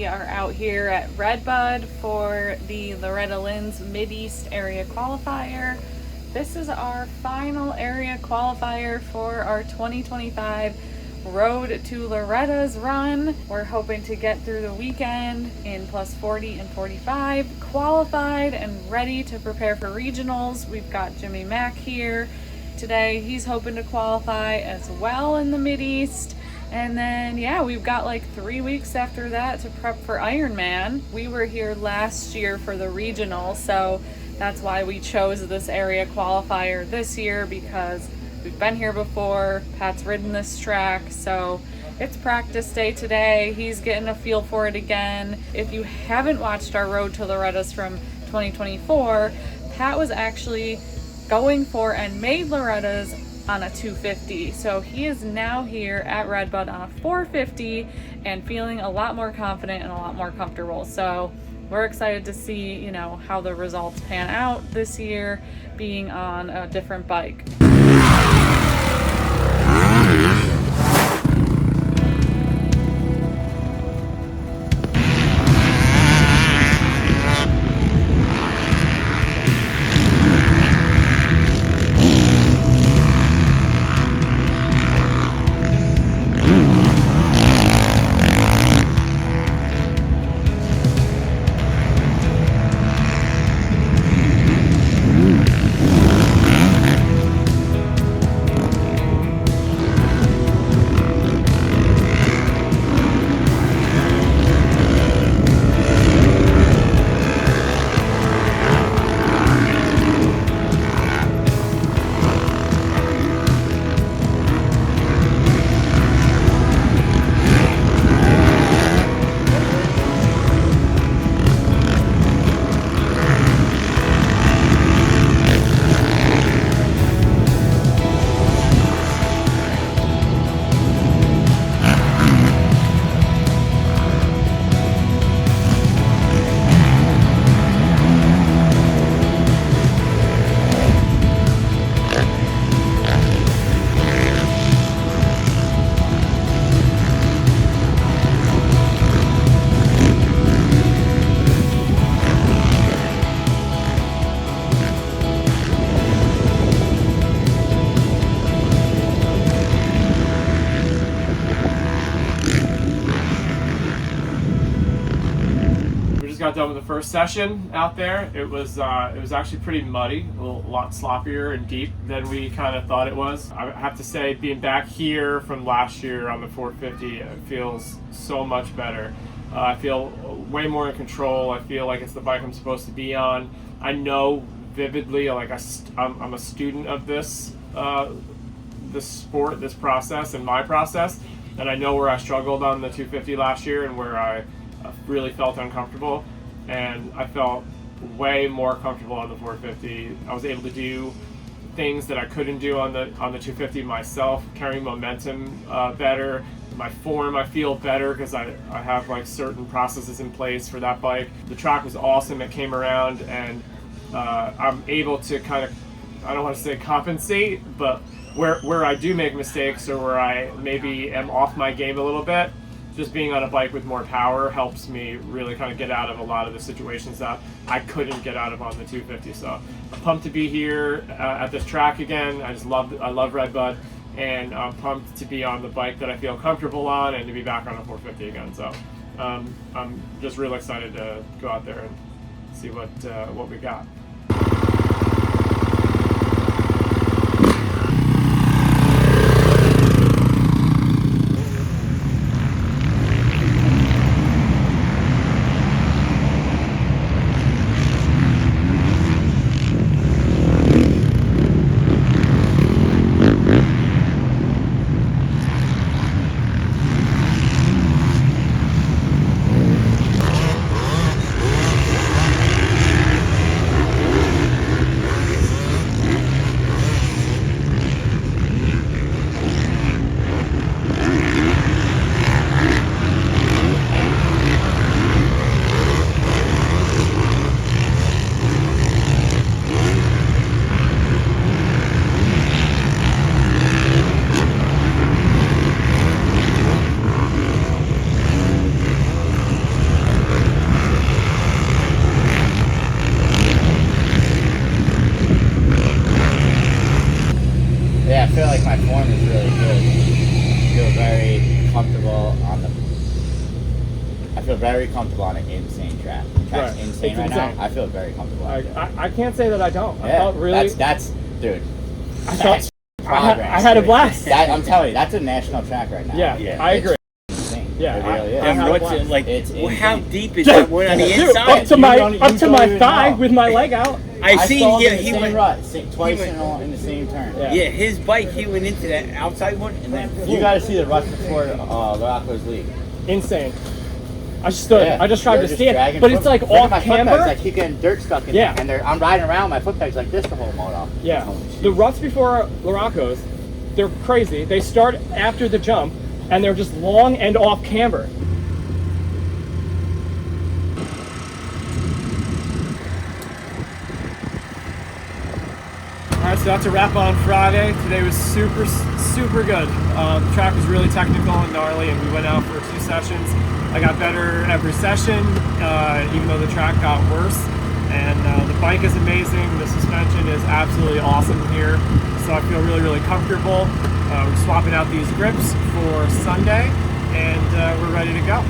We are out here at Redbud for the Loretta Lynn's Mideast area qualifier. This is our final area qualifier for our 2025 Road to Loretta's run. We're hoping to get through the weekend in plus 40 and 45, qualified and ready to prepare for regionals. We've got Jimmy Mack here today. He's hoping to qualify as well in the Mideast. And then, yeah, we've got like 3 weeks after that to prep for Ironman. We were here last year for the regional, so that's why we chose this area qualifier this year, because we've been here before. Pat's ridden this track, so it's practice day today. He's getting a feel for it again. If you haven't watched our Road to Loretta's from 2024, Pat was actually going for and made Loretta's on a 250. So he is now here at Redbud on a 450 and feeling a lot more confident and a lot more comfortable. So we're excited to see, you know, how the results pan out this year being on a different bike. Got done with the first session out there. It was actually pretty muddy, a lot sloppier and deep than we kind of thought it was. I have to say, being back here from last year on the 450, it feels so much better. I feel way more in control. I feel like it's the bike I'm supposed to be on. I know vividly, like I'm a student of this sport, this process, and my process, and I know where I struggled on the 250 last year and where I really felt uncomfortable, and I felt way more comfortable on the 450. I was able to do things that I couldn't do on the 250 myself, carrying momentum better. My form, I feel better because I have like certain processes in place for that bike. The track was awesome. It came around, and I'm able to kind of, I don't want to say compensate, but where I do make mistakes or where I maybe am off my game a little bit, just being on a bike with more power helps me really kind of get out of a lot of the situations that I couldn't get out of on the 250. So I'm pumped to be here at this track again. I love Redbud, and I'm pumped to be on the bike that I feel comfortable on and to be back on a 450 again. So I'm just really excited to go out there and see what we got. I feel very comfortable on an insane track. The track's insane right now. I feel very comfortable. I can't say that I don't. Yeah, I felt really. That's dude. I felt. Progress, I had a blast. I'm telling you, that's a national track right now. Yeah, I agree. Yeah, it really is. And what's it like? It's how deep is that one on the inside? Up to my thigh with my leg out. I see. Yeah, he went twice in the same turn. Yeah, his bike. He went into that outside one, and then you got to see the rush before Loracco's lead. Insane. I stood. Yeah, I just tried to stand, but it's like off camber. It's like keep getting dirt stuck in there, and I'm riding around my foot pegs like this the whole moto. Yeah, the ruts before Loracco's, they're crazy. They start after the jump, and they're just long and off camber. Alright, so that's a wrap on Friday. Today was super good. The track was really technical and gnarly, and we went out for 2 sessions. I got better every session, even though the track got worse. And the bike is amazing. The suspension is absolutely awesome here. So I feel really comfortable. We're swapping out these grips for Sunday, and we're ready to go.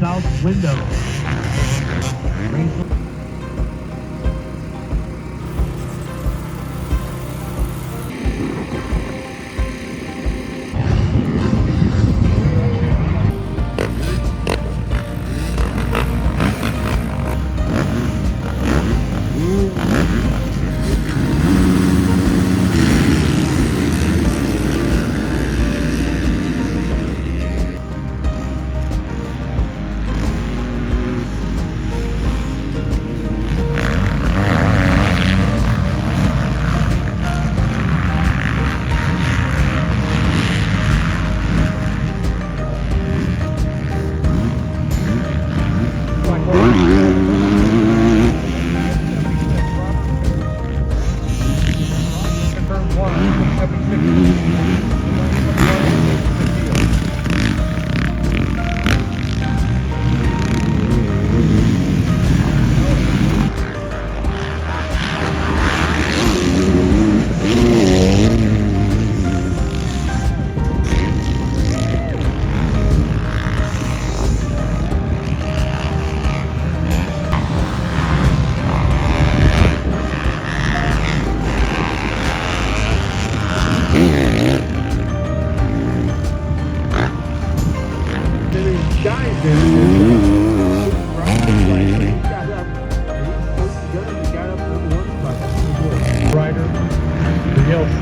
south window.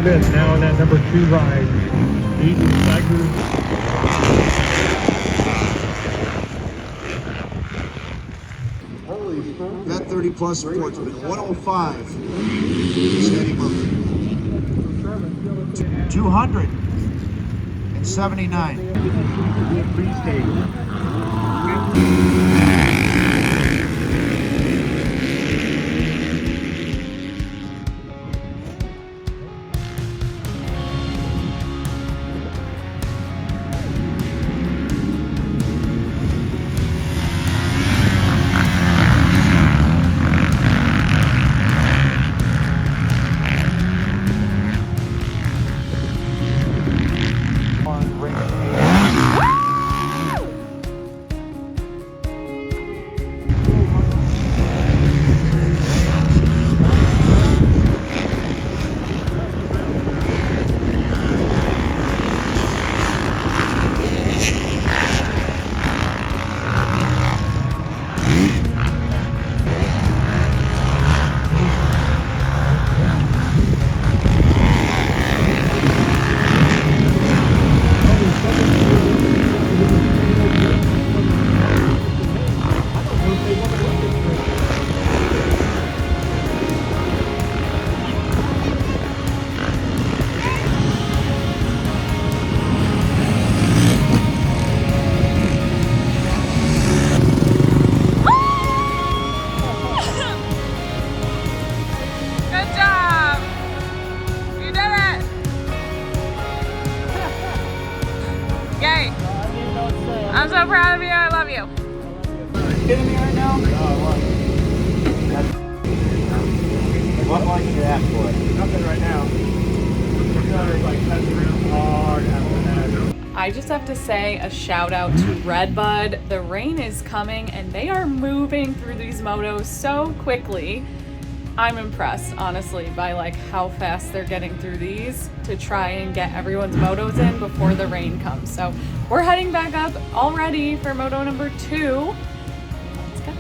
Smith now in that number 2 ride. That 30 plus sportsman, 105. Steady moving. 200. and 79. I'm so proud of you. I love you. Are you kidding me right now? What more did you ask for? Nothing right now. We're gonna like test real hard after that. I just have to say a shout out to Redbud. The rain is coming and they are moving through these motos so quickly. I'm impressed, honestly, by like how fast they're getting through these to try and get everyone's motos in before the rain comes. So we're heading back up already for moto number 2. Let's go.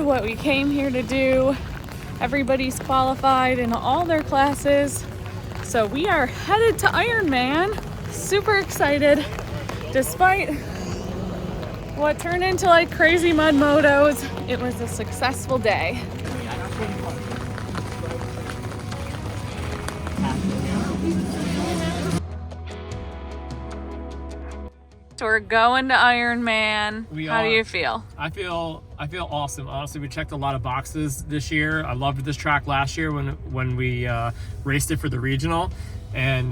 what we came here to do. Everybody's qualified in all their classes. So we are headed to Ironman. Super excited. Despite what turned into like crazy mud motos, it was a successful day. So we're going to Ironman. How do you feel? I feel awesome. Honestly, we checked a lot of boxes this year. I loved this track last year when we raced it for the regional, and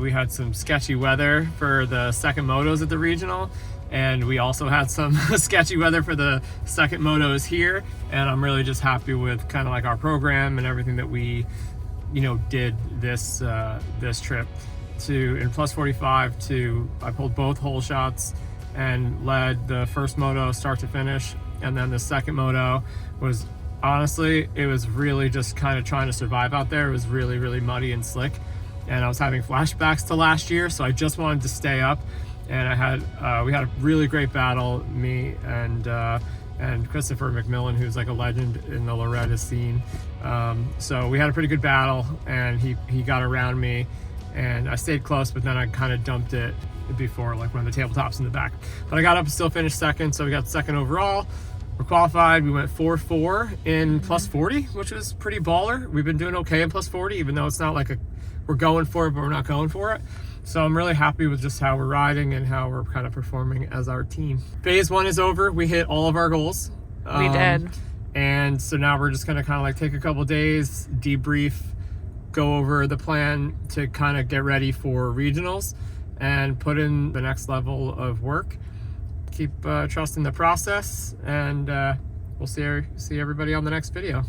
we had some sketchy weather for the second motos at the regional, and we also had some sketchy weather for the second motos here. And I'm really just happy with kind of like our program and everything that we, did this trip. In plus 45 I pulled both Holeshots and led the first moto start to finish, and then the second moto was honestly, it was really just kind of trying to survive out there. It was really, really muddy and slick, and I was having flashbacks to last year, so I just wanted to stay up. And we had a really great battle, me and Christopher McMillan, who's like a legend in the Loretta scene. So we had a pretty good battle, and he got around me, and I stayed close, but then I kind of dumped it before, like when the tabletop's in the back. But I got up and still finished second, so we got second overall. We're qualified. We went 4-4 in plus 40, which was pretty baller. We've been doing okay in plus 40, even though it's not like we're going for it, but we're not going for it. So I'm really happy with just how we're riding and how we're kind of performing as our team. Phase 1 is over. We hit all of our goals. We did. And so now we're just gonna kind of like take a couple days, debrief, go over the plan to kind of get ready for regionals and put in the next level of work. Keep trusting the process, and we'll see everybody on the next video.